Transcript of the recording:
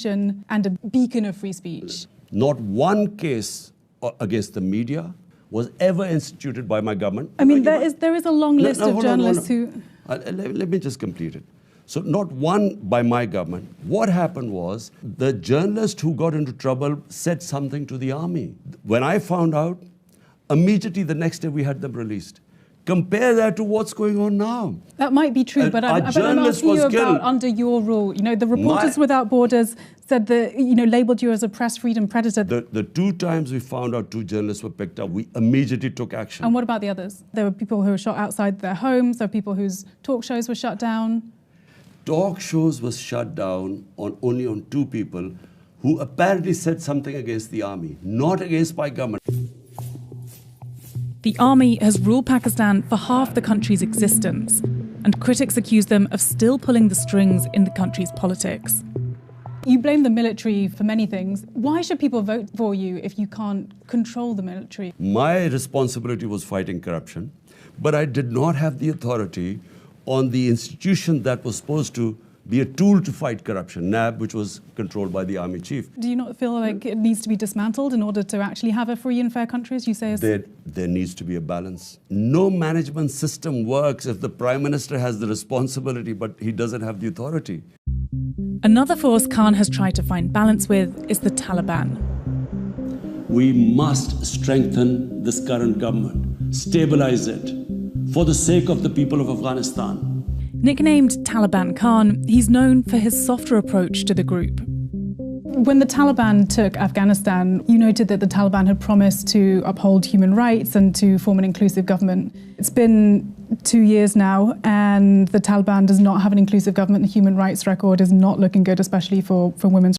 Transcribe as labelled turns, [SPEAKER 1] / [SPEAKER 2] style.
[SPEAKER 1] and a beacon of free speech.
[SPEAKER 2] Not one case against the media was ever instituted by my government.
[SPEAKER 1] I mean, there is a long list of journalists who...
[SPEAKER 2] Let me just complete it. So not one by my government. What happened was the journalist who got into trouble said something to the army. When I found out, immediately the next day we had them released. Compare that to what's going on now.
[SPEAKER 1] That might be true, but I'm asking you about under your rule. You know, the Reporters Without Borders said that, labelled you as a press freedom predator.
[SPEAKER 2] The 2 times we found out 2 journalists were picked up, we immediately took action.
[SPEAKER 1] And what about the others? There were people who were shot outside their homes, there were people whose talk shows were shut down.
[SPEAKER 2] Talk shows was shut down only on 2 people who apparently said something against the army, not against my government.
[SPEAKER 1] The army has ruled Pakistan for half the country's existence, and critics accuse them of still pulling the strings in the country's politics. You blame the military for many things. Why should people vote for you if you can't control the military?
[SPEAKER 2] My responsibility was fighting corruption, but I did not have the authority on the institution that was supposed to be a tool to fight corruption, NAB, which was controlled by the army chief.
[SPEAKER 1] Do you not feel like it needs to be dismantled in order to actually have a free and fair country, as you say?
[SPEAKER 2] There needs to be a balance. No management system works if the Prime Minister has the responsibility, but he doesn't have the authority.
[SPEAKER 1] Another force Khan has tried to find balance with is the Taliban.
[SPEAKER 2] We must strengthen this current government, stabilize it, for the sake of the people of Afghanistan.
[SPEAKER 1] Nicknamed Taliban Khan, he's known for his softer approach to the group. When the Taliban took Afghanistan, you noted that the Taliban had promised to uphold human rights and to form an inclusive government. It's been 2 years now, and the Taliban does not have an inclusive government. The human rights record is not looking good, especially for women's